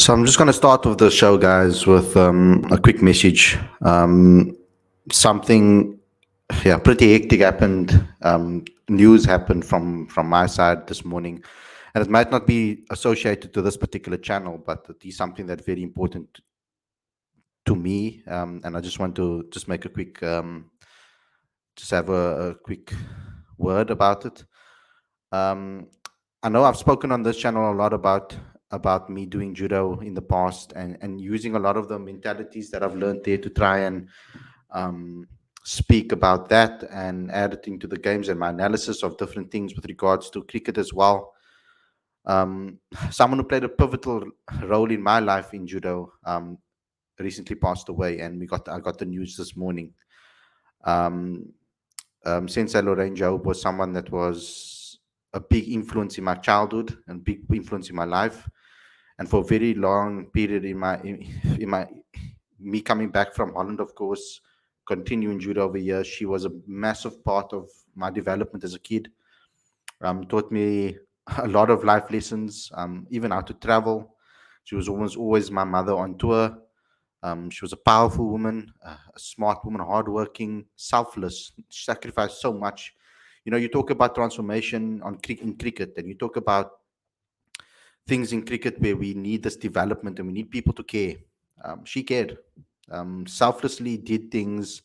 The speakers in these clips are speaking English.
So I'm just going to start with the show, guys, with a quick message. Something, yeah, pretty hectic happened. News happened from my side this morning, and it might not be associated to this particular channel, but it is something that's very important to me. And I just want to just make a quick, just have a quick word about it. Um, I know I've spoken on this channel a lot about me doing judo in the past and using a lot of the mentalities that I've learned there to try and um, speak about that and add it into the games and my analysis of different things with regards to cricket as well. Um, Someone who played a pivotal role in my life in judo recently passed away, and I got the news this morning. Um, Sensei Lorraine Job was someone that was a big influence in my childhood and big influence in my life. And for a very long period in my me coming back from Holland, of course, continuing judo over here, she was a massive part of my development as a kid. Taught me a lot of life lessons, even how to travel. She was always my mother on tour. She was a powerful woman, a smart woman, hardworking, selfless, sacrificed so much. You know, you talk about transformation in cricket, and you talk about things in cricket where we need this development and we need people to care. She cared, selflessly did things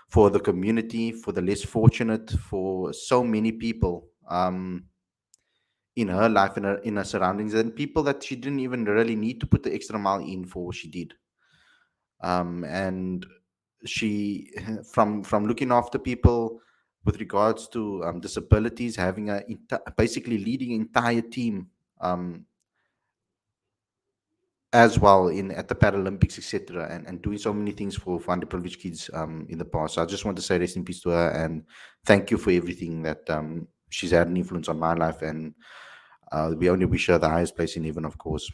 for the community, for the less fortunate, for so many people in her life, in her surroundings, and people that she didn't even really need to put the extra mile in for, she did. And she from looking after people with regards to disabilities, having basically leading an entire team um, as well in at the Paralympics, etc., and doing so many things for underprivileged kids in the past. So I just want to say rest in peace to her and thank you for everything that she's had an influence on my life, and we only wish her the highest place in heaven, of course.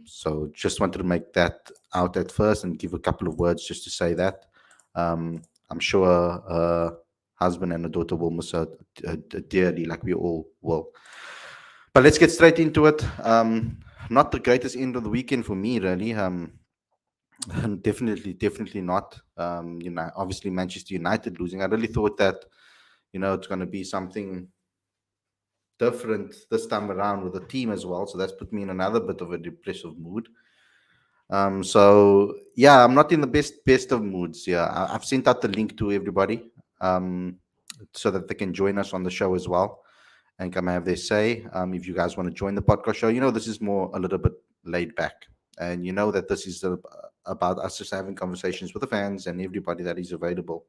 So just wanted to make that out at first and give a couple of words just to say that. I'm sure her husband and her daughter will miss her dearly, like we all will. But let's get straight into it. Not the greatest end of the weekend for me, really. Definitely not. Obviously Manchester United losing. I really thought that, it's going to be something different this time around with the team as well. So that's put me in another bit of a depressive mood. So yeah, I'm not in the best of moods. Yeah, I've sent out the link to everybody, so that they can join us on the show as well and come have their say. If you guys want to join the podcast show, this is more a little bit laid back, and that this is about us just having conversations with the fans and everybody that is available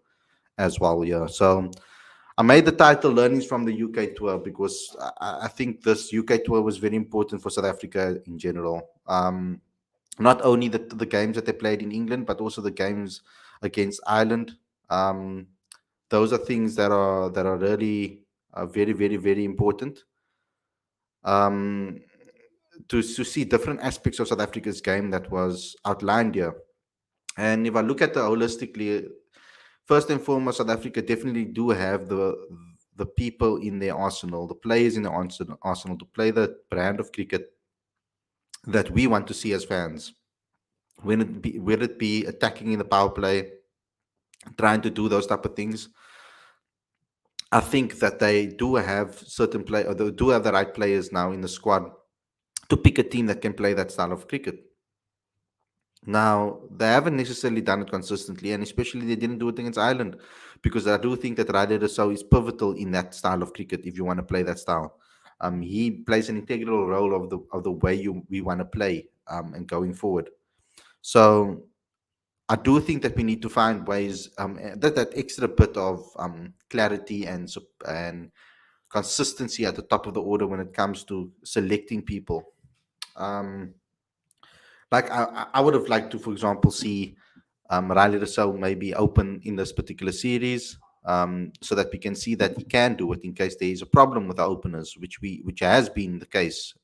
as well. Yeah, so I made the title "Learnings from the UK Tour" because I think this UK Tour was very important for South Africa in general. Not only the games that they played in England, but also the games against Ireland. Um, those are things that are really very, very, very important. Um, to see different aspects of South Africa's game that was outlined here. And if I look at the holistically, first and foremost, South Africa definitely do have the people in their arsenal, the players in the arsenal to play the brand of cricket that we want to see as fans. Will it be attacking in the power play, trying to do those type of things? I think that they do have or they do have the right players now in the squad to pick a team that can play that style of cricket. Now, they haven't necessarily done it consistently, and especially they didn't do it against Ireland, because I do think that Riley Rousseau is pivotal in that style of cricket if you want to play that style. He plays an integral role of the way we want to play and going forward. So I do think that we need to find ways that extra bit of clarity and consistency at the top of the order when it comes to selecting people. Um, like I would have liked to, for example, see Riley Rousseau maybe open in this particular series, so that we can see that he can do it in case there is a problem with the openers, which has been the case.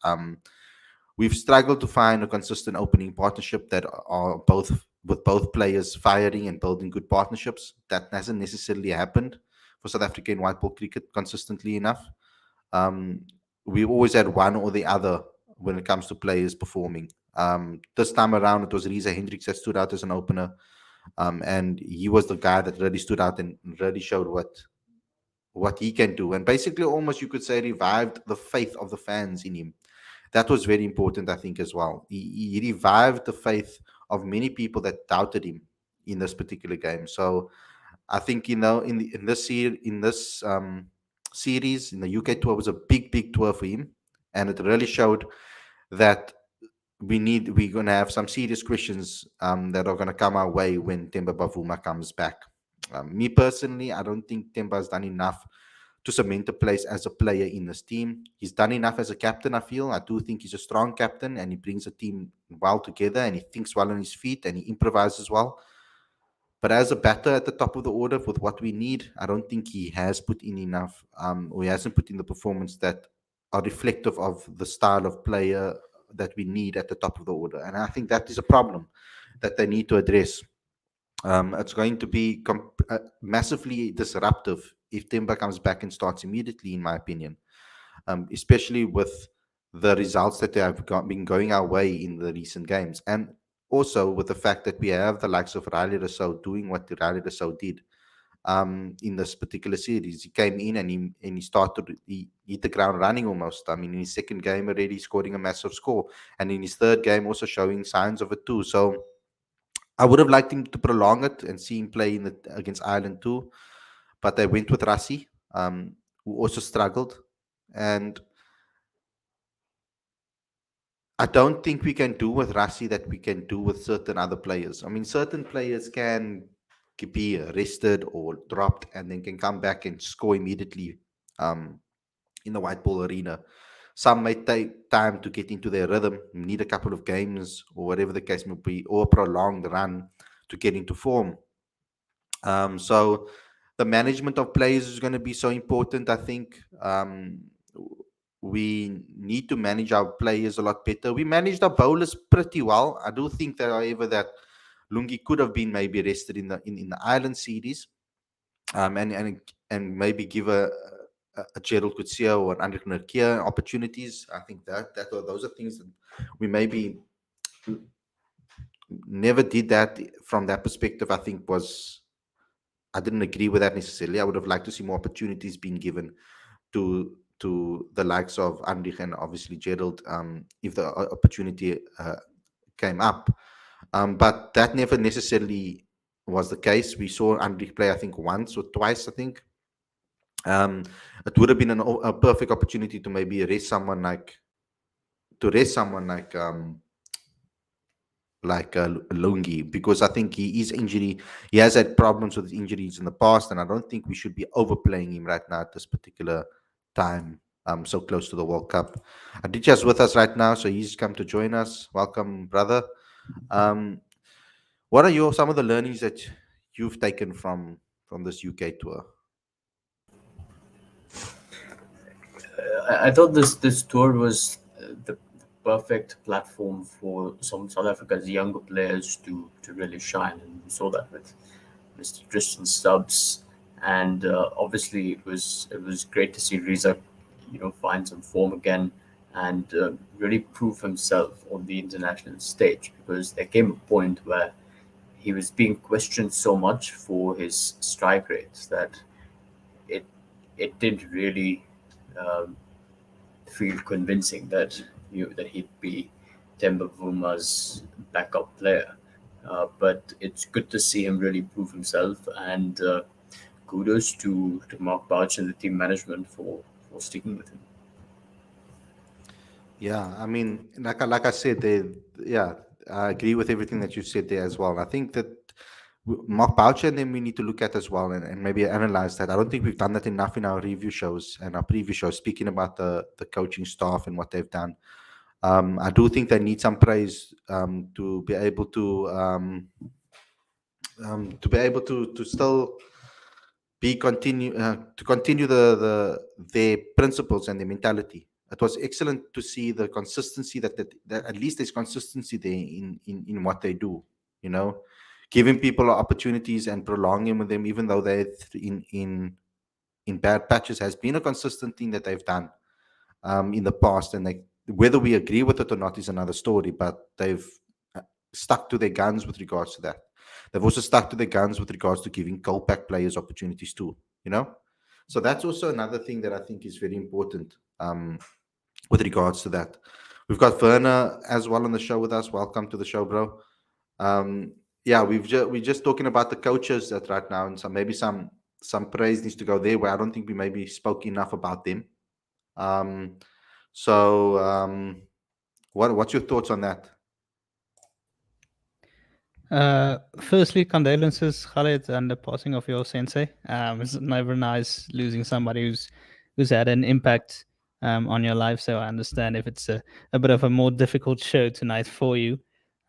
We've struggled to find a consistent opening partnership that are both players firing and building good partnerships. That hasn't necessarily happened for South Africa in white ball cricket consistently enough. Um, we always had one or the other when it comes to players performing. This time around, it was Riza Hendricks that stood out as an opener, and he was the guy that really stood out and really showed what he can do, and basically almost you could say revived the faith of the fans in him. That was very important, I think, as well. He revived the faith of many people that doubted him in this particular game. So I think, in this series in the UK tour was a big tour for him, and it really showed that we're going to have some serious questions that are going to come our way when Temba Bavuma comes back. Me personally, I don't think Temba has done enough to cement a place as a player in this team. He's done enough as a captain, I feel. I do think he's a strong captain and he brings a team well together and he thinks well on his feet and he improvises well. But as a batter at the top of the order with what we need, I don't think he has put in enough, or he hasn't put in the performance that are reflective of the style of player that we need at the top of the order. And I think that is a problem that they need to address. It's going to be massively disruptive if Timber comes back and starts immediately, in my opinion, especially with the results that they have been going our way in the recent games. And also with the fact that we have the likes of Riley Rousseau doing what Riley Rousseau did in this particular series. He came in and he started, he hit the ground running almost. I mean, in his second game already scoring a massive score. And in his third game also showing signs of it too. So I would have liked him to prolong it and see him play against Ireland too, but they went with Rassi, who also struggled, and I don't think we can do with Rassi that we can do with certain other players. I mean, certain players can be arrested or dropped and then can come back and score immediately um, in the white ball arena. Some may take time to get into their rhythm, need a couple of games or whatever the case may be, or a prolonged run to get into form. So the management of players is going to be so important. I think we need to manage our players a lot better. We managed our bowlers pretty well. I do think that, however, that Lungi could have been maybe rested in the Ireland series, and maybe give a Gerald Coetzee or an Andrik Nerkia opportunities. I think those are things that we maybe never did that from that perspective. I didn't agree with that necessarily. I would have liked to see more opportunities being given to the likes of Andrich and obviously Gerald, if the opportunity came up. But that never necessarily was the case. We saw Andrich play, I think, once or twice, I think. It would have been a perfect opportunity to maybe raise someone like Lungi, because I think he has had problems with injuries in the past, and I don't think we should be overplaying him right now at this particular time, so close to the World Cup. Aditya's with us right now, so he's come to join us. Welcome, brother. What are some of the learnings that you've taken from this UK tour? I thought this tour was the perfect platform for some South Africa's younger players to really shine, and we saw that with Mr. Tristan Stubbs, and obviously it was great to see Riza, find some form again and really prove himself on the international stage, because there came a point where he was being questioned so much for his strike rates that it it didn't really um, feel convincing that he'd be Temba Vuma's backup player. But it's good to see him really prove himself, and kudos to Mark Barch and the team management for sticking with him. Yeah, I mean, like I said, yeah, I agree with everything that you said there as well. I think that Mark Boucher and then we need to look at as well, and maybe analyze that. I don't think we've done that enough in our review shows and our preview shows, speaking about the coaching staff and what they've done. I do think they need some praise to be able to be able to still be continue to continue their principles and their mentality. It was excellent to see the consistency that at least there's consistency there in what they do. You know, giving people opportunities and prolonging with them, even though they're in bad patches, has been a consistent thing that they've done in the past, and Whether we agree with it or not is another story, but they've stuck to their guns with regards to that. They've also stuck to their guns with regards to giving Colpack players opportunities too, you know? So that's also another thing that I think is very important with regards to that. We've got Werner as well on the show with us. Welcome to the show, bro. Um, yeah, we're just talking about the coaches that right now, and maybe some praise needs to go there where I don't think we maybe spoke enough about them. Um, so what's your thoughts on that? Firstly, condolences, Khalid, and the passing of your sensei. It's never nice losing somebody who's had an impact on your life. So I understand if it's a bit of a more difficult show tonight for you.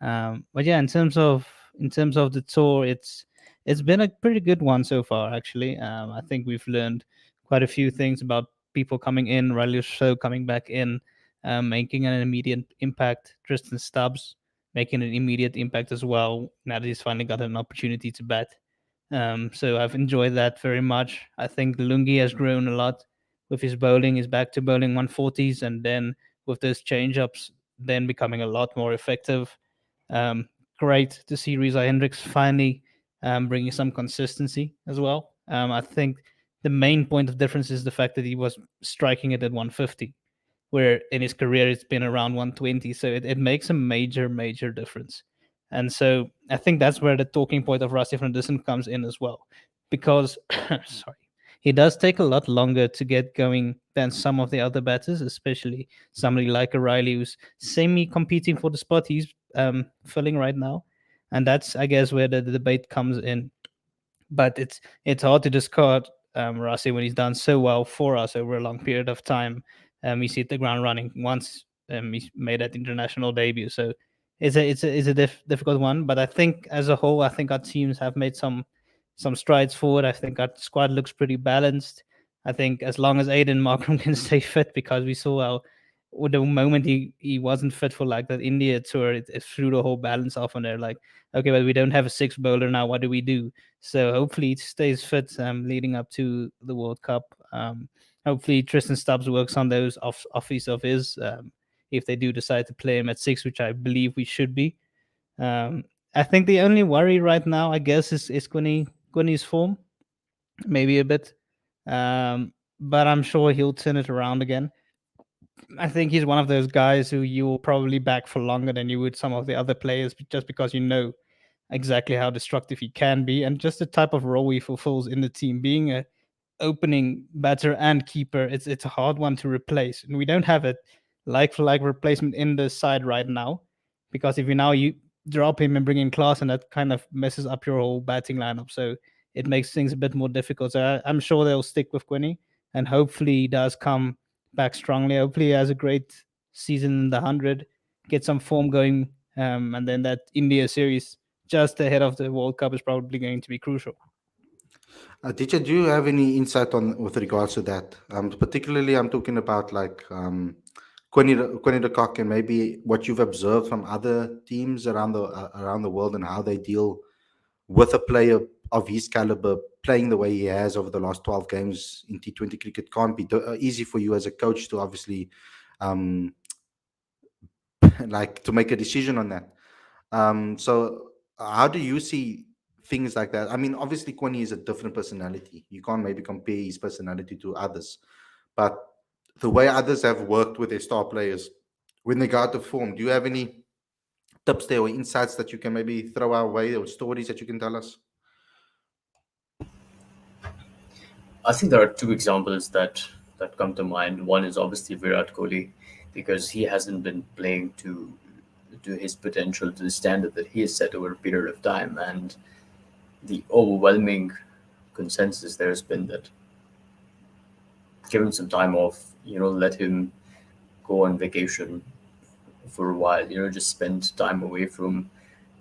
But yeah, in terms of the tour, it's been a pretty good one so far. Actually, I think we've learned quite a few things about people coming in, Riley Show coming back in, making an immediate impact. Tristan Stubbs making an immediate impact as well. Now that he's finally got an opportunity to bat. So I've enjoyed that very much. I think Lungi has grown a lot with his bowling. He's back to bowling 140s, and then with those change ups, then becoming a lot more effective. Um, Great to see Riza Hendricks finally bringing some consistency as well. I think the main point of difference is the fact that he was striking it at 150, where in his career it's been around 120. So it makes a major difference. And so I think that's where the talking point of Rasif Anderson comes in as well. Because, sorry, he does take a lot longer to get going than some of the other batters, especially somebody like O'Reilly, who's semi competing for the spot he's filling right now. And that's, I guess, where the debate comes in. But it's hard to discard Rossi when he's done so well for us over a long period of time. He's hit the ground running once. He's made that international debut, so it's a difficult one. But I think as a whole, I think our teams have made some strides forward. I think our squad looks pretty balanced. I think as long as Aiden Markram can stay fit, because we saw how with the moment he wasn't fit for like that India tour, it threw the whole balance off on there. Like, okay, but we don't have a six bowler now. What do we do? So hopefully he stays fit leading up to the World Cup. Hopefully Tristan Stubbs works on those offies of his if they do decide to play him at six, which I believe we should be. I think the only worry right now, I guess, is Quinny's form, maybe a bit. But I'm sure he'll turn it around again. I think he's one of those guys who you will probably back for longer than you would some of the other players, just because you know exactly how destructive he can be and just the type of role he fulfills in the team. Being a opening batter and keeper, it's a hard one to replace, and we don't have a like for like replacement in the side right now. Because if you drop him and bring in Class, and that kind of messes up your whole batting lineup, so it makes things a bit more difficult. So I'm sure they'll stick with Quinny, and hopefully he does come back strongly. Hopefully he has a great season in the 100, get some form going, and then that India series just ahead of the World Cup is probably going to be crucial. Teacher, do you have any insight on with regards to that? Particularly, I'm talking about like Quinny de Kock, and maybe what you've observed from other teams around the world and how they deal with a player of his caliber playing the way he has over the last 12 games in T20 cricket. Can't be easy for you as a coach to obviously um, like to make a decision on that. So how do you see things like that? I mean, obviously, Kwani is a different personality. You can't maybe compare his personality to others, but the way others have worked with their star players when they got to form, do you have any tips there or insights that you can maybe throw our way or stories that you can tell us? I think there are two examples that come to mind. One is obviously Virat Kohli, because he hasn't been playing to his potential, to the standard that he has set over a period of time, and the overwhelming consensus there has been that give him some time off, let him go on vacation for a while, just spend time away from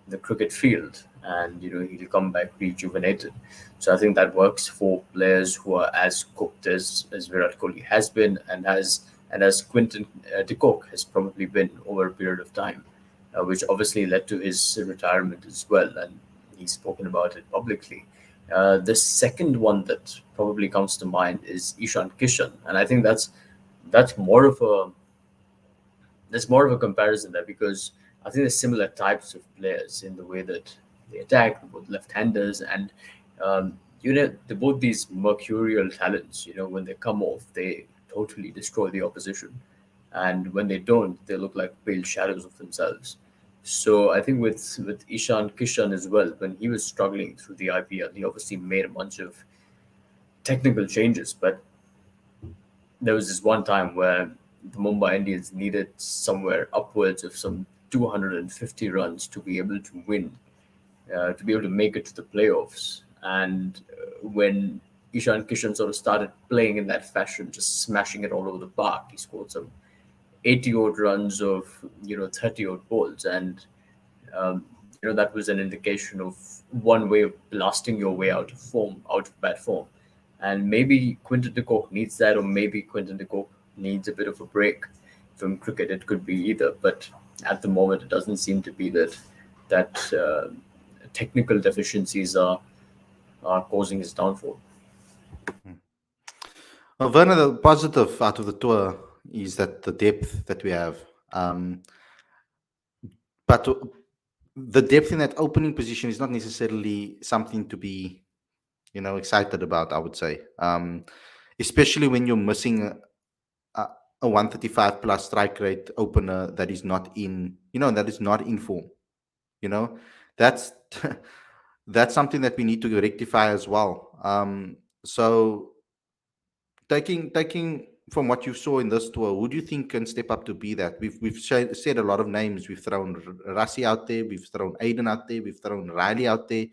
the cricket field, and he'll come back rejuvenated. So I think that works for players who are as cooked as Virat Kohli has been, and as Quinton de Kock has probably been over a period of time, which obviously led to his retirement as well, and he's spoken about it publicly. The second one that probably comes to mind is Ishan Kishan, and I think that's more of there's more of a comparison there because I think there's similar types of players in the way that they attack, both left-handers, and they're both these mercurial talents. When they come off, they totally destroy the opposition, and when they don't, they look like pale shadows of themselves. So I think with Ishan Kishan as well, when he was struggling through the IPL, he obviously made a bunch of technical changes, but there was this one time where the Mumbai Indians needed somewhere upwards of some 250 runs to be able to win, to be able to make it to the playoffs. And when Ishan Kishan sort of started playing in that fashion, just smashing it all over the park, he scored some 80 odd runs of 30 odd balls, and um, that was an indication of one way of blasting your way out of form, out of bad form. And maybe Quinton de Kock needs that, or maybe Quinton de Kock needs a bit of a break from cricket. It could be either, but at the moment, it doesn't seem to be that technical deficiencies are causing his downfall. Well, Werner, the positive out of the tour is that the depth that we have. But the depth in that opening position is not necessarily something to be, excited about, I would say. Especially when you're missing a 135 plus strike rate opener that is not in form. That's that's something that we need to rectify as well. So taking from what you saw in this tour, who do you think can step up to be that? We've said a lot of names. We've thrown Rassi out there. We've thrown Aiden out there. We've thrown Riley out there.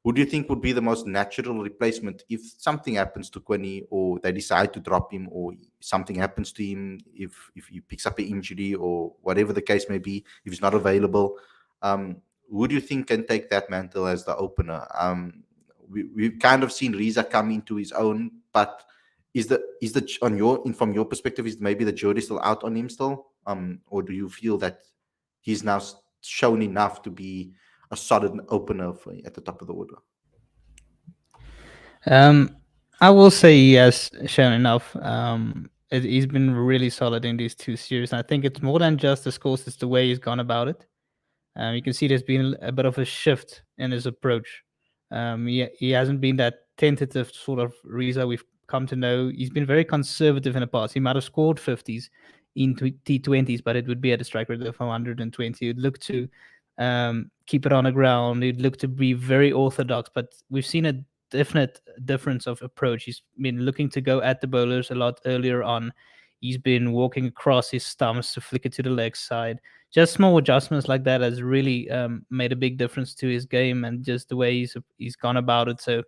Who do you think would be the most natural replacement if something happens to Quinny, or they decide to drop him, or something happens to him, if he picks up an injury or whatever the case may be, if he's not available? Who do you think can take that mantle as the opener? We've kind of seen Riza come into his own, but is the from your perspective, is maybe the jury still out on him still, or do you feel that he's now shown enough to be a solid opener at the top of the order? I will say he has shown enough. He's been really solid in these two series. And I think it's more than just the scores; it's the way he's gone about it. You can see there's been a bit of a shift in his approach. He hasn't been that tentative sort of Riza we've come to know. He's been very conservative in the past. He might have scored 50s in T20s, but it would be at a strike rate of 120. He'd look to keep it on the ground. He'd look to be very orthodox, but we've seen a definite difference of approach. He's been looking to go at the bowlers a lot earlier on. He's been walking across his stumps to flick it to the leg side. Just small adjustments like that has really made a big difference to his game and just the way he's gone about it. So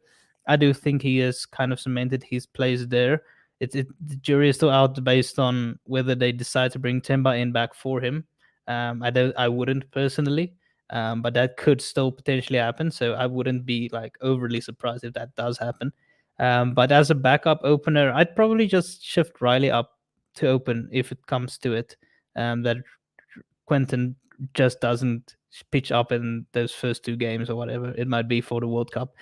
I do think he has kind of cemented his place there. The jury is still out based on whether they decide to bring Timba in back for him. I wouldn't personally, but that could still potentially happen. So I wouldn't be like overly surprised if that does happen. But as a backup opener, I'd probably just shift Riley up to open if it comes to it. That Quentin just doesn't pitch up in those first two games or whatever it might be for the World Cup.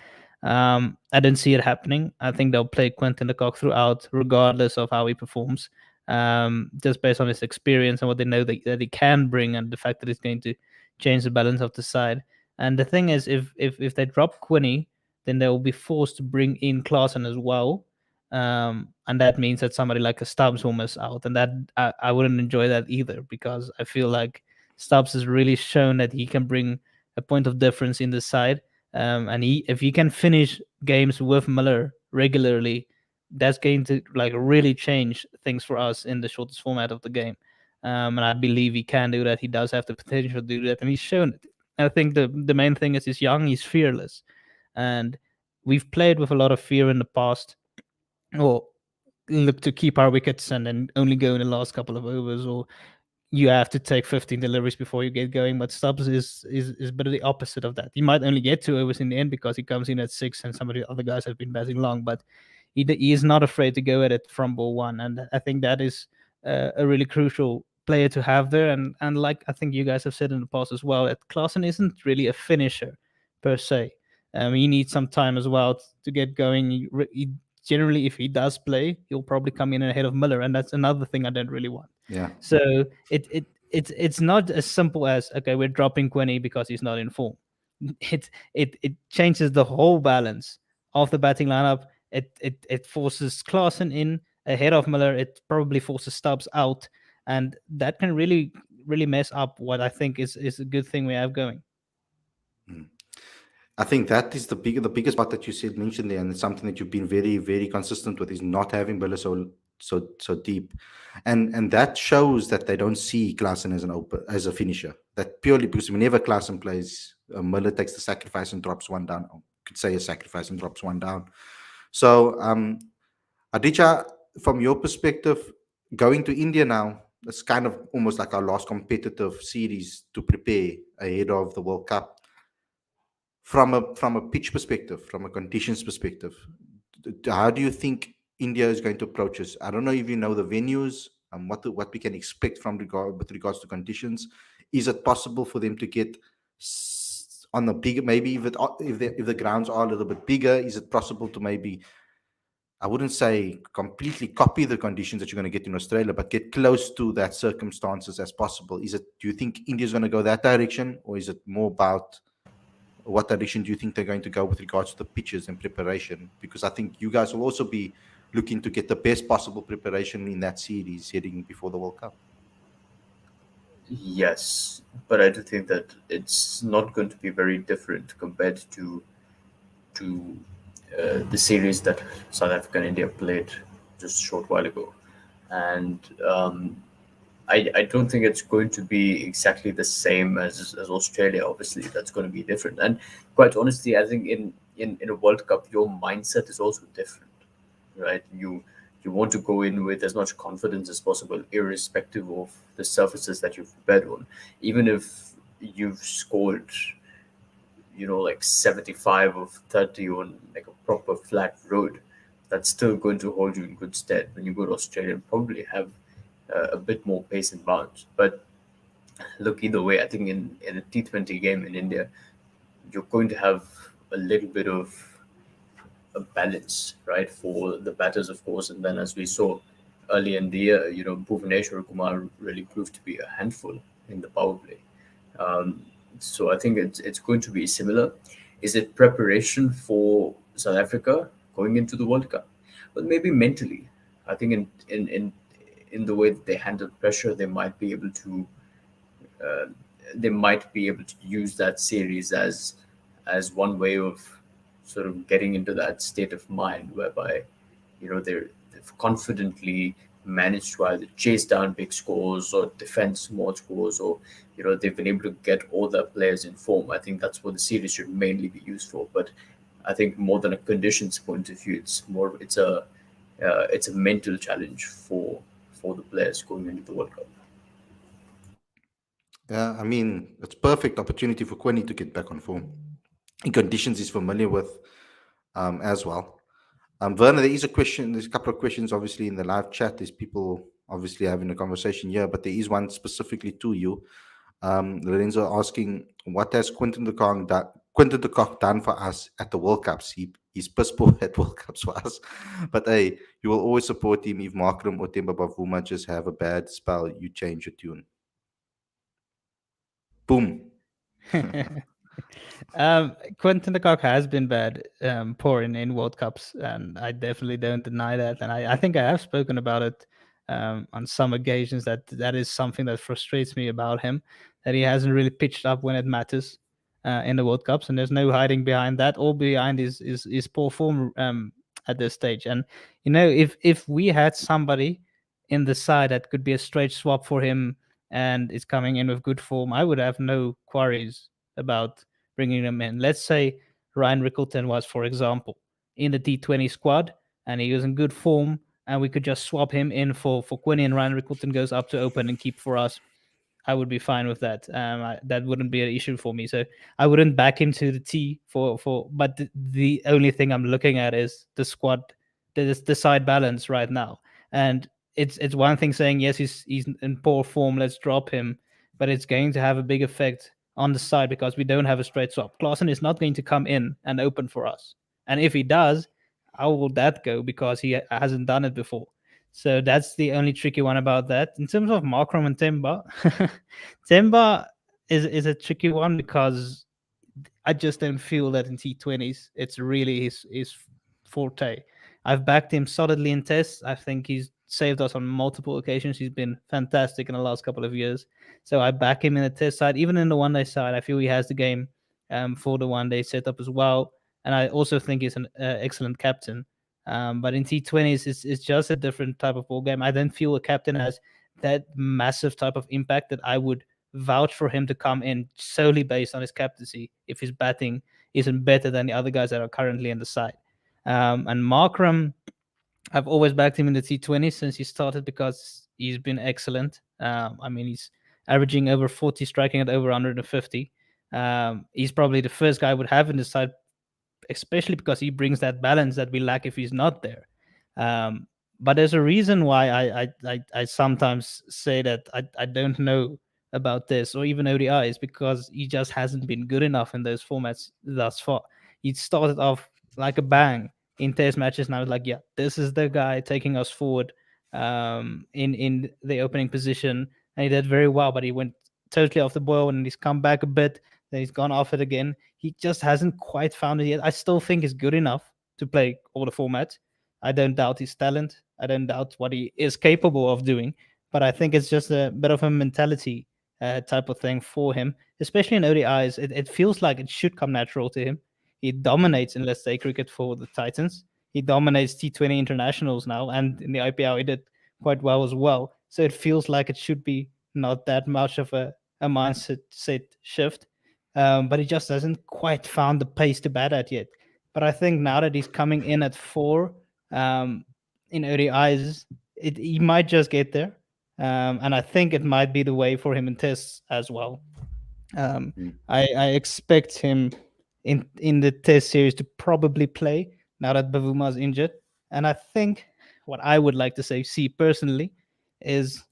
I didn't see it happening. I think they'll play Quentin de Kock throughout, regardless of how he performs, just based on his experience and what they know that he can bring, and the fact that he's going to change the balance of the side. And the thing is, if they drop Quinny, then they will be forced to bring in Klaasen as well. And that means that somebody like a Stubbs will miss out, and that I wouldn't enjoy that either, because I feel like Stubbs has really shown that he can bring a point of difference in the side. And if he can finish games with Miller regularly, that's going to like really change things for us in the shortest format of the game. And I believe he can do that. He does have the potential to do that, and he's shown it. I think the main thing is he's young, he's fearless, and we've played with a lot of fear in the past, or look to keep our wickets and then only go in the last couple of overs, or you have to take 15 deliveries before you get going. But Stubbs is better the opposite of that. He might only get 2 overs in the end because he comes in at 6 and some of the other guys have been batting long, but he is not afraid to go at it from ball one. And I think that is a really crucial player to have there. And like I think you guys have said in the past as well, that Klaasen isn't really a finisher per se. He needs some time as well to get going. He generally, if he does play, he'll probably come in ahead of Miller, and that's another thing I don't really want. Yeah. So it it's not as simple as, okay, we're dropping Quinny because he's not in form. It changes the whole balance of the batting lineup. It forces Klaasen in ahead of Miller. It probably forces Stubbs out, and that can really mess up what I think is a good thing we have going. I think that is the biggest part that you said mentioned there, and it's something that you've been very very consistent with, is not having Bella so deep, and that shows that they don't see Klaasen as as a finisher. That purely because whenever Klaasen plays, Miller takes the sacrifice and drops one down. Or could say a sacrifice and drops one down. So, Aditya, from your perspective, going to India now, it's kind of almost like our last competitive series to prepare ahead of the World Cup. From a pitch perspective, from a conditions perspective, how do you think India is going to approach us? I don't know if you know the venues and what we can expect with regards to conditions. Is it possible for them to get on the bigger, maybe if the grounds are a little bit bigger, is it possible to maybe, I wouldn't say completely copy the conditions that you're going to get in Australia, but get close to that circumstances as possible? Do you think India's going to go that direction, or is it more about what direction do you think they're going to go with regards to the pitches and preparation? Because I think you guys will also be looking to get the best possible preparation in that series heading before the World Cup. Yes, but I do think that it's not going to be very different compared to the series that South Africa and India played just a short while ago, and I don't think it's going to be exactly the same as Australia. Obviously, that's going to be different. And quite honestly, I think in a World Cup, your mindset is also different, right? You want to go in with as much confidence as possible, irrespective of the surfaces that you've prepared on. Even if you've scored, like 75 of 30 on like a proper flat road, that's still going to hold you in good stead when you go to Australia and probably have a bit more pace and bounce. But look, either way, I think in a T20 game in India, you're going to have a little bit of a balance, right, for the batters, of course. And then, as we saw early in the year, Bhuvaneshwar Kumar really proved to be a handful in the power play. So I think it's going to be similar. Is it preparation for South Africa going into the World Cup? Well, maybe mentally. I think in the way that they handle pressure, uh, they might be able to use that series as one way of sort of getting into that state of mind whereby they've confidently managed to either chase down big scores or defend small scores, or they've been able to get all their players in form. I think that's what the series should mainly be used for. But I think more than a conditions point of view, it's a mental challenge for the players going into the World Cup. Yeah, I mean, it's perfect opportunity for Quinny to get back on form in conditions he's familiar with, as well. Werner, there's a couple of questions obviously in the live chat. There's people obviously having a conversation here, but there is one specifically to you. Lorenzo asking, what has Quinton de Kock done for us at the World Cups? He's piss poor at World Cups for us. But hey, you will always support him if Markram or Temba Bavuma just have a bad spell, you change your tune. Boom. Quentin de Kock has been bad, poor in World Cups, and I definitely don't deny that. And I think I have spoken about it on some occasions, that is something that frustrates me about him, that he hasn't really pitched up when it matters in the World Cups, and there's no hiding behind that or behind his poor form at this stage. And if we had somebody in the side that could be a straight swap for him and is coming in with good form, I would have no queries about bringing them in. Let's say Ryan Rickleton was, for example, in the T20 squad and he was in good form, and we could just swap him in for Quinny, and Ryan Rickleton goes up to open and keep for us. I would be fine with that. That wouldn't be an issue for me. So I wouldn't back into the T for. But the only thing I'm looking at is the squad, the side balance right now. And it's one thing saying yes, he's in poor form, let's drop him, but it's going to have a big effect on the side because we don't have a straight swap. Klaasen is not going to come in and open for us, and if he does, how will that go? Because he hasn't done it before. So that's the only tricky one about that. In terms of Markram and Temba, Temba is a tricky one because I just don't feel that in T20s it's really his forte. I've backed him solidly in tests. I think he's saved us on multiple occasions. He's been fantastic in the last couple of years. So I back him in the test side, even in the one day side. I feel he has the game for the one day setup as well. And I also think he's an excellent captain. But in T20s, it's just a different type of ball game. I don't feel a captain has that massive type of impact that I would vouch for him to come in solely based on his captaincy if his batting isn't better than the other guys that are currently in the side. And Markram, I've always backed him in the T20 since he started because he's been excellent. I mean, he's averaging over 40, striking at over 150. He's probably the first guy I would have in the side, especially because he brings that balance that we lack if he's not there. Um, but there's a reason why I sometimes say that I don't know about this or even ODI is because he just hasn't been good enough in those formats thus far. He started off like a bang in test matches, and I was like, yeah, this is the guy taking us forward in the opening position, and he did very well. But he went totally off the boil, and he's come back a bit. Then he's gone off it again. He just hasn't quite found it yet. I still think he's good enough to play all the formats. I don't doubt his talent. I don't doubt what he is capable of doing. But I think it's just a bit of a mentality type of thing for him, especially in ODIs. It feels like it should come natural to him. He dominates in, let's say, cricket for the Titans. He dominates T20 internationals now, and in the IPL, he did quite well as well. So it feels like it should be not that much of a mindset set shift. But he just hasn't quite found the pace to bat at yet. But I think now that he's coming in at 4 in ODIs, he might just get there. And I think it might be the way for him in tests as well. I expect him in the test series to probably play now that Bavuma's injured. And I think what I would like to say, see personally, is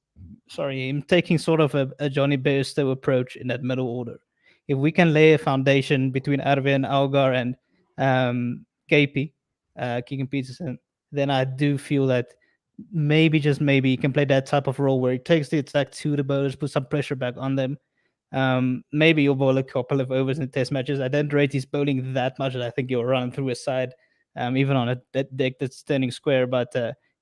sorry, him taking sort of a Johnny Bairstow approach in that middle order. If we can lay a foundation between Arvin, Algar, and KP, Keegan Peterson, then I do feel that maybe, just maybe, he can play that type of role where he takes the attack to the bowlers, put some pressure back on them. Maybe you'll bowl a couple of overs in test matches. I don't rate his bowling that much. I think he'll run through his side, even on a deck that's turning square. But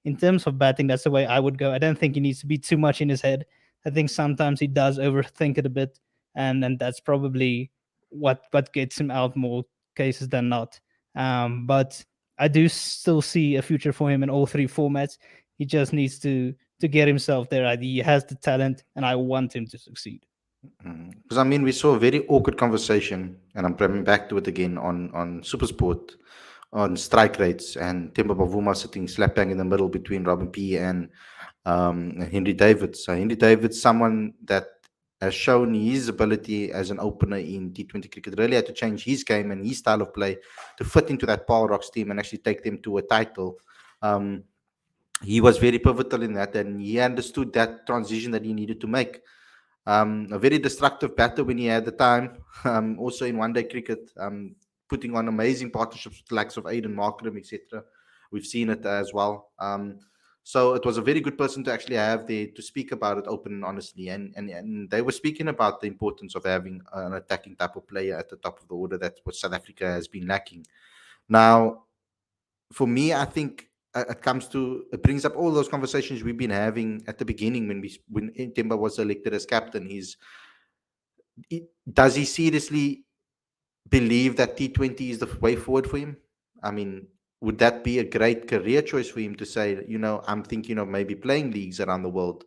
in terms of batting, that's the way I would go. I don't think he needs to be too much in his head. I think sometimes he does overthink it a bit, and that's probably what gets him out more cases than not. But I do still see a future for him in all 3 formats. He just needs to get himself there. He has the talent, and I want him to succeed. Because I mean, we saw a very awkward conversation, and I'm coming back to it again on Supersport on strike rates, and Temba Bavuma sitting slap bang in the middle between Robin P and Henry David. So Henry David's someone that has shown his ability as an opener in T20 cricket. Really had to change his game and his style of play to fit into that Paul Rocks team and actually take them to a title. He was very pivotal in that, and he understood that transition that he needed to make. A very destructive batter when he had the time. Also in one-day cricket, putting on amazing partnerships with the likes of Aiden Markram, etc. We've seen it as well. So it was a very good person to actually have there to speak about it open and honestly. And they were speaking about the importance of having an attacking type of player at the top of the order. That's what South Africa has been lacking. Now, for me, I think it brings up all those conversations we've been having at the beginning when Temba was elected as captain. Does he seriously believe that T20 is the way forward for him? I mean, would that be a great career choice for him to say, I'm thinking of maybe playing leagues around the world?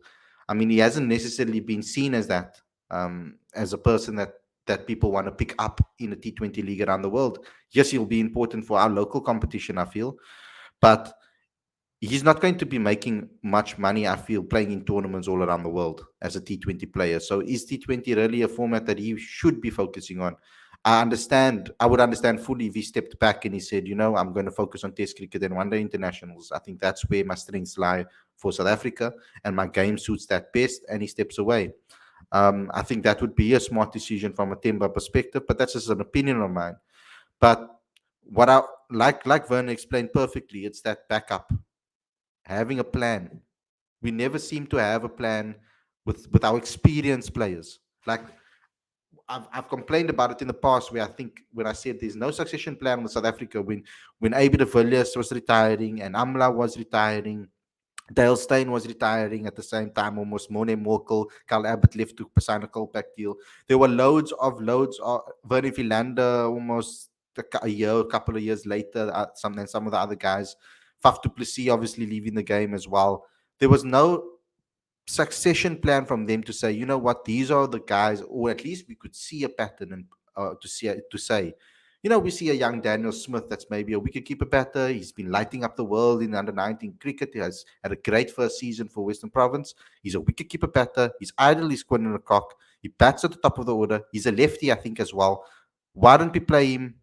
I mean, he hasn't necessarily been seen as that, as a person that people want to pick up in a T20 league around the world. Yes, he'll be important for our local competition, I feel, but he's not going to be making much money, I feel, playing in tournaments all around the world as a T20 player. So is T20 really a format that he should be focusing on? I would understand fully if he stepped back and he said, I'm going to focus on Test cricket and one-day internationals. I think that's where my strengths lie for South Africa, and my game suits that best, and he steps away. I think that would be a smart decision from a Temba perspective, but that's just an opinion of mine. But what I like Vernon explained perfectly, it's that backup, having a plan We never seem to have a plan with our experienced players. Like I've complained about it in the past, where I think when I said there's no succession plan with South Africa, when AB de Villiers was retiring and Amla was retiring, Dale Steyn was retiring at the same time, almost Mone Morkel, Carl Abbott left to sign a Colpack deal. There were loads of Vernon Philander almost a year, a couple of years later, some of the other guys. Faf du Plessis obviously leaving the game as well. There was no succession plan from them to say, you know what, these are the guys, or at least we could see a pattern and to say, you know, we see a young Daniel Smith that's maybe a wicketkeeper batter. He's been lighting up the world in under 19 cricket. He has had a great first season for Western Province. He's a wicketkeeper batter. His idol is Quinton de Kock. He bats at the top of the order. He's a lefty, I think, as well. Why don't we play him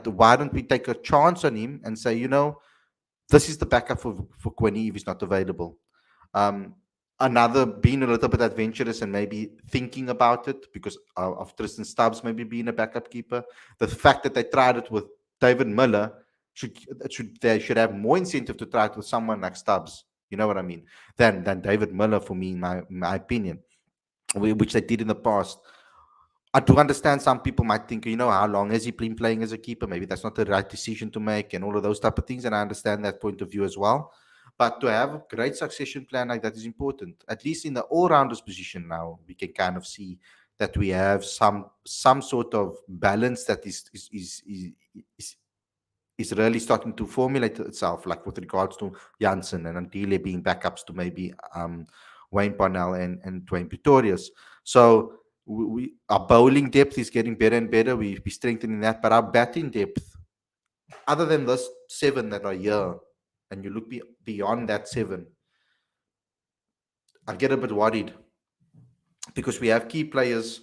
why don't we take a chance on him and say, you know, this is the backup for Quinny if he's not available. Um, Another being a little bit adventurous and maybe thinking about it because of Tristan Stubbs maybe being a backup keeper. The fact that they tried it with David Miller they should have more incentive to try it with someone like Stubbs. You know what I mean? Than David Miller for me, in my opinion, which they did in the past. I do understand some people might think, you know, how long has he been playing as a keeper? Maybe that's not the right decision to make and all of those type of things. And I understand that point of view as well. But to have a great succession plan like that is important. At least in the all-rounders position now, we can kind of see that we have some sort of balance that is is really starting to formulate itself, like with regards to Janssen and Antile being backups to maybe Wayne Parnell and Dwayne Pretorius. So our bowling depth is getting better and better. We're strengthening that, but our batting depth, other than those 7 that are here, and you look beyond that 7, I get a bit worried because we have key players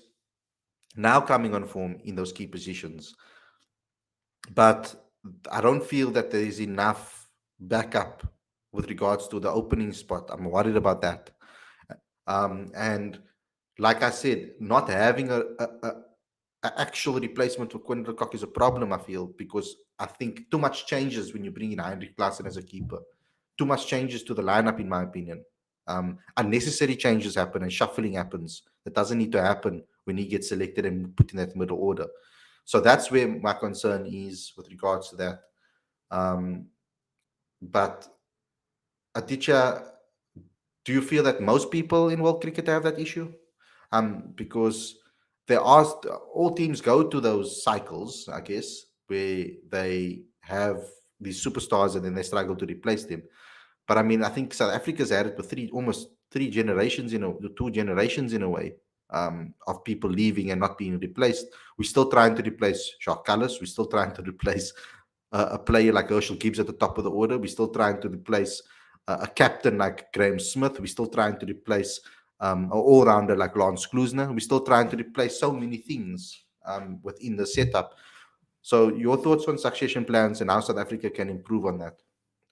now coming on form in those key positions, but I don't feel that there is enough backup with regards to the opening spot. I'm worried about that. And like I said, not having a actual replacement for Quinton de Kock is a problem, I feel, because I think too much changes when you bring in Heinrich Klaassen as a keeper. Too much changes to the lineup, in my opinion. Unnecessary changes happen and shuffling happens. That doesn't need to happen when he gets selected and put in that middle order. So that's where my concern is with regards to that. But Aditya, do you feel that most people in world cricket have that issue? Because there are all teams go to those cycles, I guess, where they have these superstars and then they struggle to replace them. But I mean, I think South Africa's had it with almost 2 generations in a way, of people leaving and not being replaced. We're still trying to replace Jacques Kallis. We're still trying to replace a player like Herschel Gibbs at the top of the order. We're still trying to replace a captain like Graham Smith. We're still trying to replace an all-rounder like Lance Klusener. We're still trying to replace so many things within the setup. So your thoughts on succession plans and how South Africa can improve on that?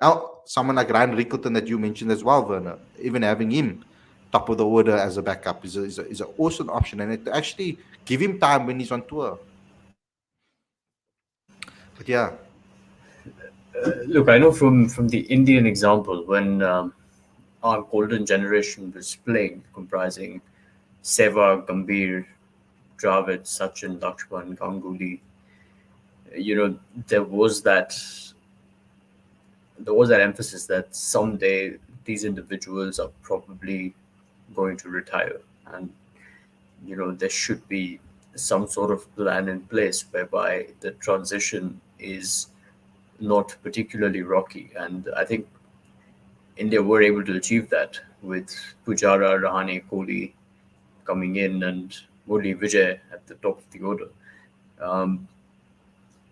Now, someone like Ryan Rickleton that you mentioned as well, Werner, even having him top of the order as a backup is an awesome option, and it actually give him time when he's on tour. But yeah, Look, I know from the Indian example when our golden generation was playing, comprising Sehwag, Gambhir, Dravid, Sachin, Lakshman, Ganguly. You know, there was that emphasis that someday these individuals are probably going to retire, and you know there should be some sort of plan in place whereby the transition is not particularly rocky. And I think India were able to achieve that with Pujara, Rahane, Kohli coming in and Murli Vijay at the top of the order. Um,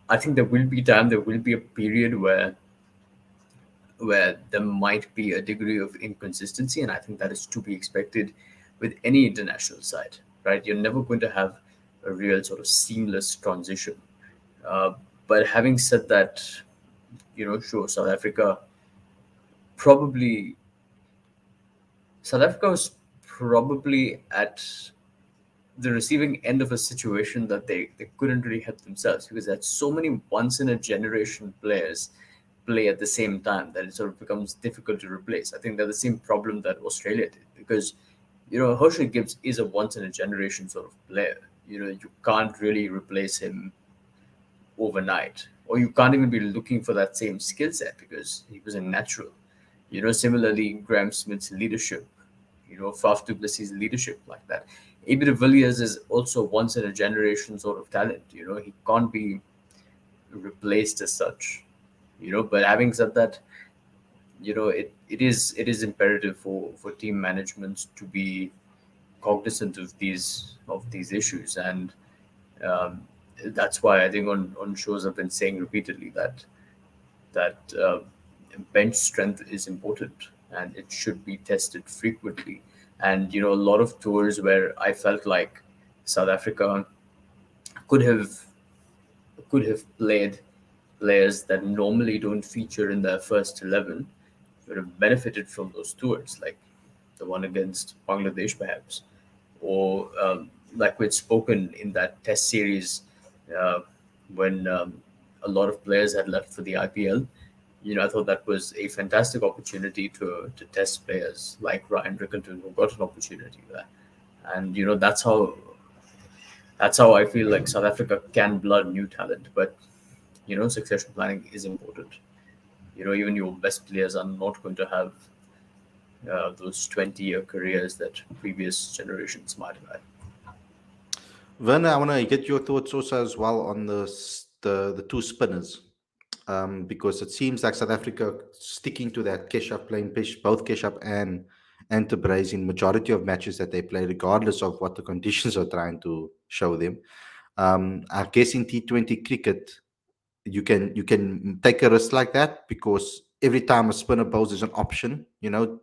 I think there will be a period where there might be a degree of inconsistency, and I think that is to be expected with any international side, right? You're never going to have a real sort of seamless transition. Uh, but having said that, you know, sure, probably South Africa was probably at the receiving end of a situation that they couldn't really help themselves because they had so many once in a generation players play at the same time that it sort of becomes difficult to replace. I think they're the same problem that Australia did, because Herschel Gibbs is a once in a generation sort of player. You can't really replace him overnight, or you can't even be looking for that same skill set because he was a natural. Similarly, Graham Smith's leadership, Faf du Plessis' leadership like that. AB de Villiers is also once in a generation sort of talent. He can't be replaced as such. But having said that, it is imperative for team management to be cognizant of these issues, and um, that's why I think on shows I've been saying repeatedly that bench strength is important and it should be tested frequently. And a lot of tours where I felt like South Africa could have played players that normally don't feature in their first 11 would have benefited from those tours, like the one against Bangladesh, perhaps, or like we'd spoken in that test series uh, when a lot of players had left for the IPL. I thought that was a fantastic opportunity to test players like Ryan Rickenton, who got an opportunity there. And that's how I feel like South Africa can blood new talent. But succession planning is important. Even your best players are not going to have those 20-year careers that previous generations might have had. Werner, I want to get your thoughts also as well on the two spinners, because it seems like South Africa sticking to that Keshav playing both Keshav and Tabraiz in majority of matches that they play, regardless of what the conditions are trying to show them. I guess in T20 cricket, you can take a risk like that because every time a spinner bowls is an option,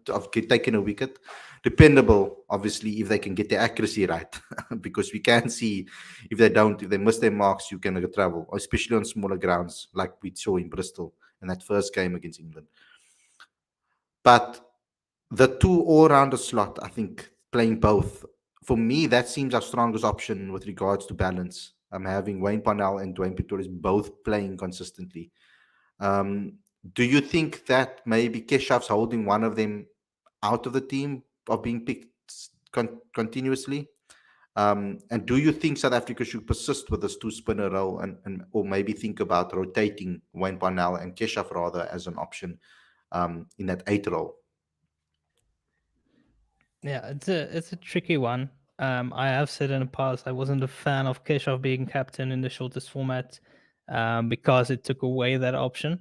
of taking a wicket. Dependable, obviously, if they can get the accuracy right, because we can see if they miss their marks, you can get trouble, especially on smaller grounds like we saw in Bristol in that first game against England. But the two all-rounder slot, I think, playing both, for me, that seems our strongest option with regards to balance. I'm having Wayne Parnell and Dwayne Pretorius both playing consistently. Um, do you think that maybe Keshav's holding one of them out of the team of being picked continuously? And do you think South Africa should persist with this two spinner role and or maybe think about rotating Wayne Parnell and Keshav rather as an option in that eight role? Yeah, it's a tricky one. I have said in the past I wasn't a fan of Keshav being captain in the shortest format, because it took away that option.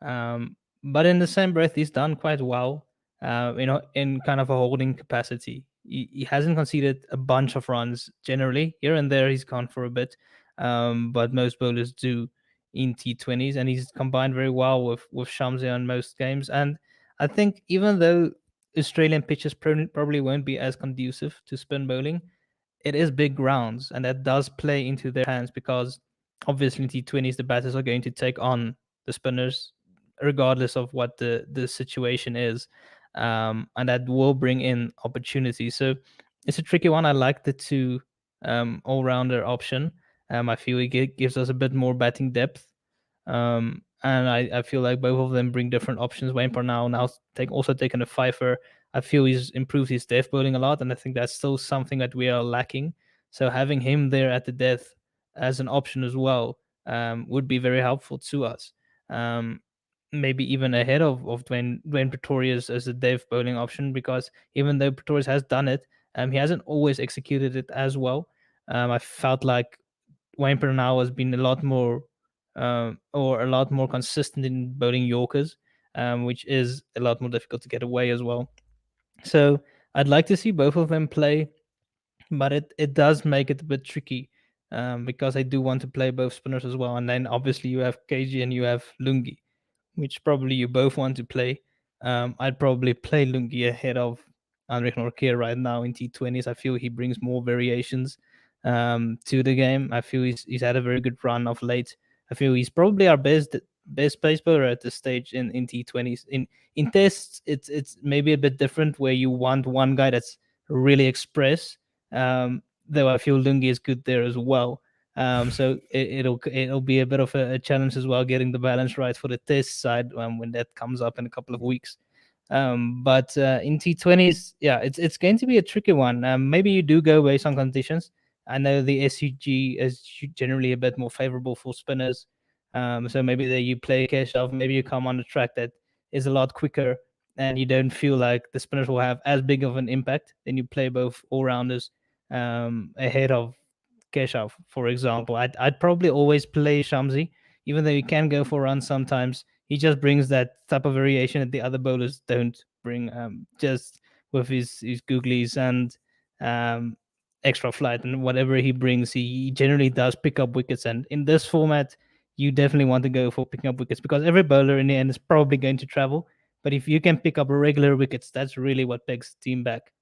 But in the same breath, he's done quite well. In kind of a holding capacity. He hasn't conceded a bunch of runs generally. Here and there, he's gone for a bit, but most bowlers do in T20s, and he's combined very well with Shamsi in most games. And I think even though Australian pitches probably won't be as conducive to spin bowling, it is big grounds, and that does play into their hands because obviously in T20s the batters are going to take on the spinners regardless of what the situation is, and that will bring in opportunities. So it's a tricky one. I like the two all rounder option. I feel it gives us a bit more batting depth. And I feel like both of them bring different options. Wayne Parnell now also taking a fifer. I feel he's improved his death bowling a lot, and I think that's still something that we are lacking. So having him there at the death as an option as well would be very helpful to us. Um, Maybe even ahead of Dwayne Pretorius as a death bowling option, because even though Pretorius has done it, he hasn't always executed it as well. I felt like Wayne Parnell has been a lot more or a lot more consistent in bowling Yorkers, which is a lot more difficult to get away as well. So I'd like to see both of them play, but it does make it a bit tricky, because I do want to play both spinners as well. And then obviously you have KG and you have Lungi, which probably you both want to play. I'd probably play Lungi ahead of Andrich Norkeer right now in T20s. I feel he brings more variations to the game. I feel he's had a very good run of late. I feel he's probably our best pace bowler at this stage in T20s. In tests, it's maybe a bit different where you want one guy that's really express. Though I feel Lungi is good there as well. So it'll be a bit of a challenge as well, getting the balance right for the test side when that comes up in a couple of weeks. But in T20s, yeah, it's going to be a tricky one. Maybe you do go based on conditions. I know the SUG is generally a bit more favorable for spinners. So maybe there you play Keshav, maybe you come on a track that is a lot quicker and you don't feel like the spinners will have as big of an impact. Then you play both all rounders ahead of Keshav, for example. I'd probably always play Shamsi, even though he can go for runs sometimes. He just brings that type of variation that the other bowlers don't bring, just with his googlies and um, extra flight and whatever he brings. He generally does pick up wickets. And in this format, you definitely want to go for picking up wickets because every bowler in the end is probably going to travel. But if you can pick up regular wickets, that's really what takes the team back.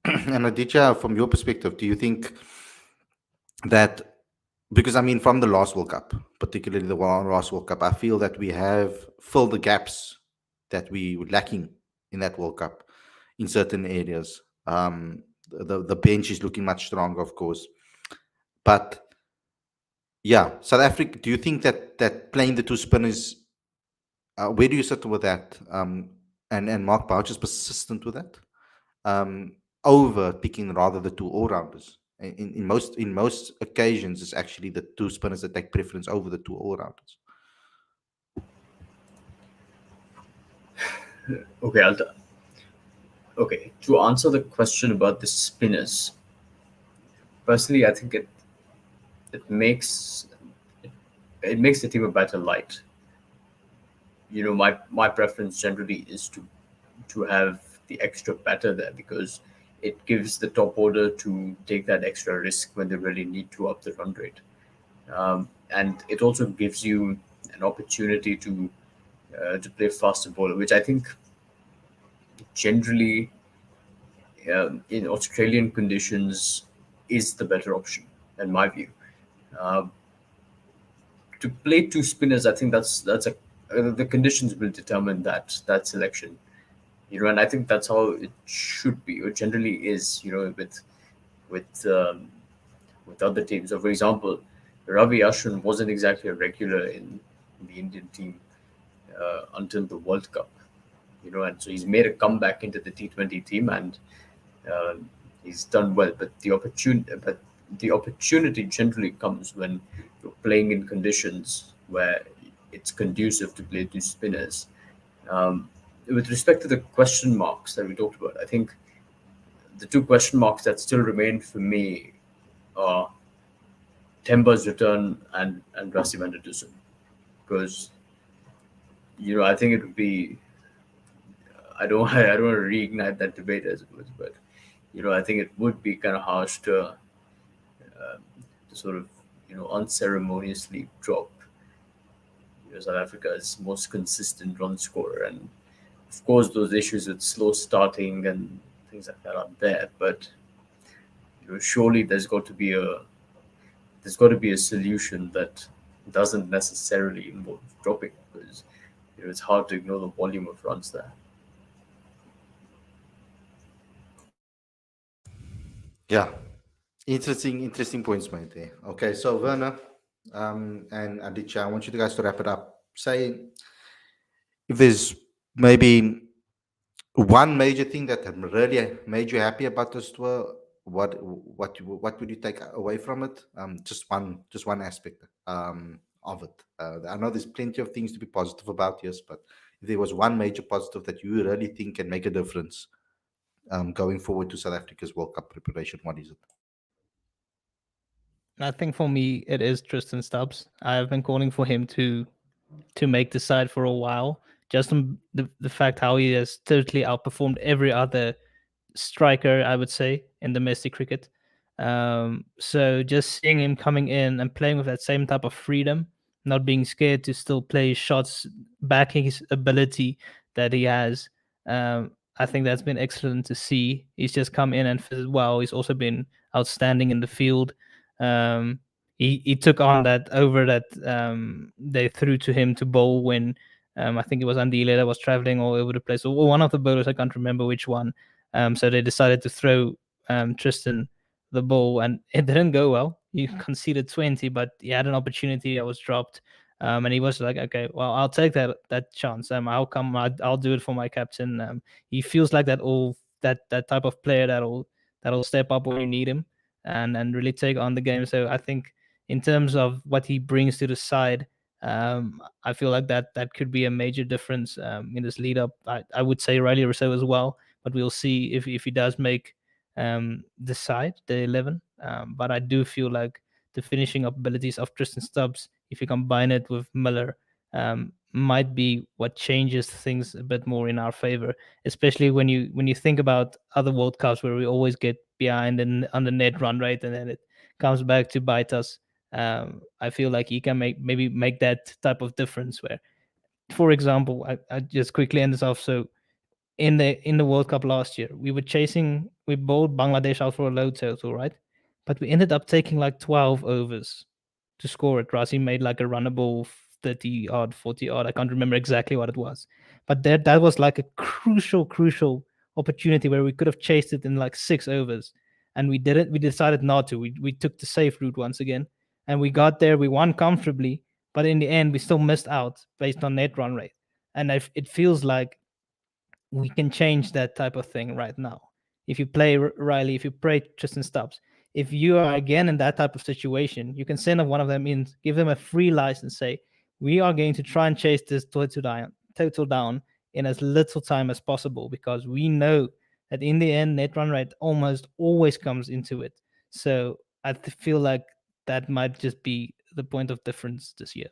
And Aditya, from your perspective, do you think that, because I mean, from the last World Cup, particularly the last World Cup, I feel that we have filled the gaps that we were lacking in that World Cup in certain areas. The bench is looking much stronger, of course, but yeah, South Africa. Do you think that playing the two spinners, where do you sit with that? And Mark Bouch is persistent with that, over picking rather the two all rounders. In most occasions, it's actually the two spinners that take preference over the two all rounders. Okay, okay. To answer the question about the spinners, personally, I think it makes the team a better light. You know, my preference generally is to have the extra batter there because it gives the top order to take that extra risk when they really need to up the run rate, and it also gives you an opportunity to play faster bowler, which I think generally in Australian conditions is the better option in my view. Um, to play two spinners, I think that's a the conditions will determine that selection. You know, and I think that's how it should be, or generally is. You know, with um, with other teams. So, for example, Ravi Ashwin wasn't exactly a regular in the Indian team until the World Cup. You know, and so he's made a comeback into the T20 team, and uh, he's done well. But the opportunity generally comes when you're playing in conditions where it's conducive to play two spinners. Um, with respect to the question marks that we talked about, I think the two question marks that still remain for me are Temba's return and Rassi van der Dussen, because I think it would be I don't want to reignite that debate as it was, but I think it would be kind of harsh to sort of unceremoniously drop South Africa's most consistent run scorer, and of course those issues with slow starting and things like that are there, but surely there's got to be a solution that doesn't necessarily involve dropping, because it's hard to ignore the volume of runs there. Yeah, interesting points made there. Okay, so Werner, and Aditya, I want you guys to wrap it up. Say if there's maybe one major thing that had really made you happy about this tour, what would you take away from it? Just one aspect of it. I know there's plenty of things to be positive about, yes, but if there was one major positive that you really think can make a difference going forward to South Africa's World Cup preparation, what is it? I think for me it is Tristan Stubbs. I've been calling for him to make the side for a while. Just on the fact how he has totally outperformed every other striker, I would say, in domestic cricket. So just seeing him coming in and playing with that same type of freedom, not being scared to still play shots, backing his ability that he has. I think that's been excellent to see. He's just come in and fizzed well. He's also been outstanding in the field. Um, he took on that over that they threw to him to bowl when I think it was Andile that was traveling all over the place. Or one of the bowlers, I can't remember which one. So they decided to throw Tristan the ball, and it didn't go well. He conceded 20, but he had an opportunity that was dropped. And he was like, okay, well, I'll take that chance. I'll come. I'll do it for my captain. He feels like that type of player that'll step up when you need him and really take on the game. So I think in terms of what he brings to the side, I feel like that could be a major difference in this lead up. I would say Riley Rousseau as well, but we'll see if he does make the side, the 11. But I do feel like the finishing up abilities of Tristan Stubbs, if you combine it with Miller, might be what changes things a bit more in our favor. Especially when you think about other World Cups where we always get behind and on the net run rate, and then it comes back to bite us. I feel like he can maybe make that type of difference. Where, for example, I just quickly end this off. So in the World Cup last year, we bowled Bangladesh out for a low total, right? But we ended up taking like 12 overs to score it. Rasi made like a runnable 30 odd, 40 odd. I can't remember exactly what it was. But that was like a crucial opportunity where we could have chased it in like 6 overs. And we didn't. We decided not to. We took the safe route once again. And we got there. We won comfortably. But in the end, we still missed out based on net run rate. And it feels like we can change that type of thing right now. If you play Riley, if you play Tristan Stubbs, if you are again in that type of situation, you can send one of them in, give them a free license, say, we are going to try and chase this total down in as little time as possible, because we know that in the end, net run rate almost always comes into it. So I feel like that might just be the point of difference this year.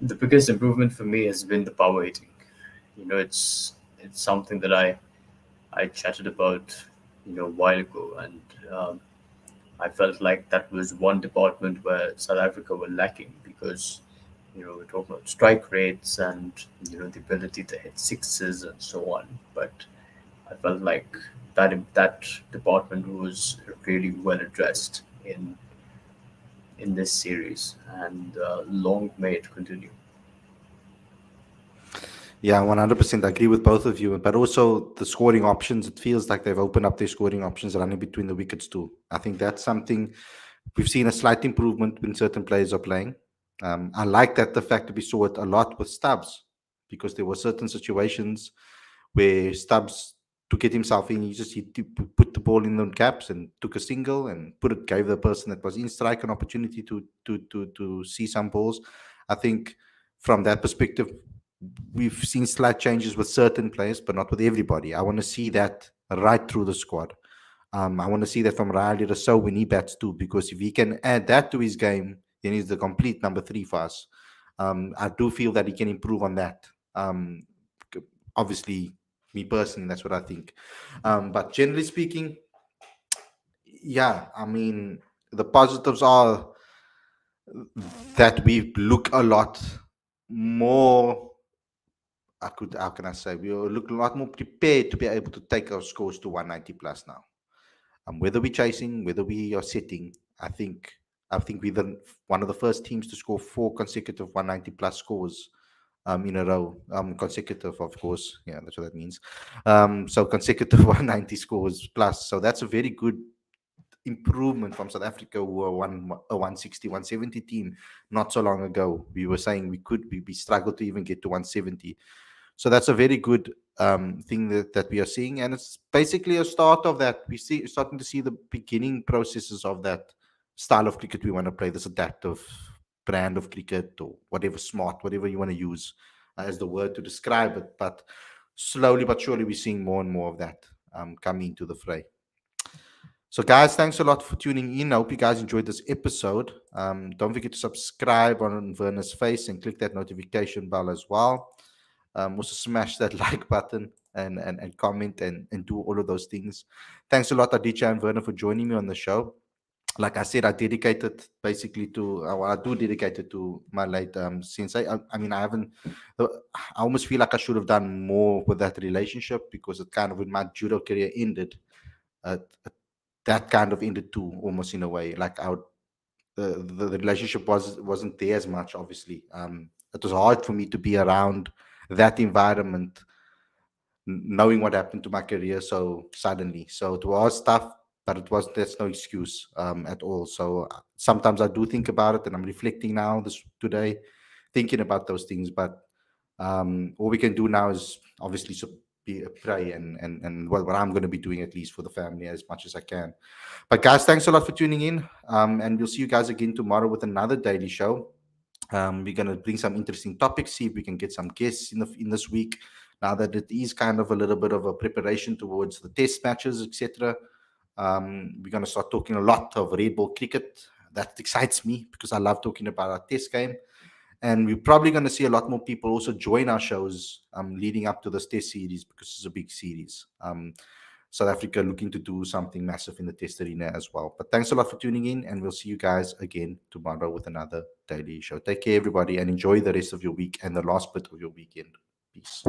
The biggest improvement for me has been the power hitting. It's something that I chatted about, a while ago, and I felt like that was one department where South Africa were lacking, because we're talking about strike rates and the ability to hit sixes and so on. But I felt like that department was really well addressed in this series, and long may it continue. Yeah, 100% agree with both of you. But also the scoring options, it feels like they've opened up their scoring options running between the wickets too. I think that's something we've seen a slight improvement when certain players are playing. I like that the fact that we saw it a lot with Stubbs, because there were certain situations where Stubbs to get himself in, put the ball in the gaps and took a single and gave the person that was in strike an opportunity to see some balls. I think from that perspective, we've seen slight changes with certain players, but not with everybody. I want to see that right through the squad. I want to see that from Riley Rousseau when he bats too, because if he can add that to his game, then he's the complete number 3 for us. I do feel that he can improve on that. Obviously, me personally, that's what I think. But generally speaking, yeah, I mean, the positives are that we look a lot more. How can I say? We look a lot more prepared to be able to take our scores to 190 plus now. Whether we're chasing, whether we are sitting, I think we're one of the first teams to score 4 consecutive 190 plus scores in a row. Consecutive, of course. Yeah, that's what that means. So consecutive 190 scores plus. So that's a very good improvement from South Africa, who were a 160, 170 team not so long ago. We were saying we struggled to even get to 170. So that's a very good thing that we are seeing, and it's basically a start of that. Starting to see the beginning processes of that style of cricket we want to play, this adaptive brand of cricket, or whatever, smart, whatever you want to use as the word to describe it. But slowly but surely, we're seeing more and more of that coming into the fray. So, guys, thanks a lot for tuning in. I hope you guys enjoyed this episode. Don't forget to subscribe on Werner's Face and click that notification bell as well. Also smash that like button and comment and do all of those things. Thanks a lot, Aditya and Werner, for joining me on the show. Like I said, I dedicate it basically I do dedicate it to my late sensei. I mean, I almost feel like I should have done more with that relationship, because it kind of, when my judo career ended, uh, that kind of ended too, almost in a way. Like the relationship wasn't there as much, obviously. It was hard for me to be around that environment knowing what happened to my career so suddenly. So it was tough, but that's no excuse at all. So sometimes I do think about it, and I'm reflecting now this today, thinking about those things. But all we can do now is obviously pray and what I'm going to be doing, at least for the family, as much as I can. But guys, thanks a lot for tuning in, and we'll see you guys again tomorrow with another daily show. We're going to bring some interesting topics, see if we can get some guests in this week, now that it is kind of a little bit of a preparation towards the test matches, etc. We're going to start talking a lot of red ball cricket. That excites me because I love talking about our test game. And we're probably going to see a lot more people also join our shows leading up to this test series, because it's a big series. South Africa looking to do something massive in the test arena as well. But thanks a lot for tuning in, and we'll see you guys again tomorrow with another daily show. Take care, everybody, and enjoy the rest of your week and the last bit of your weekend. Peace.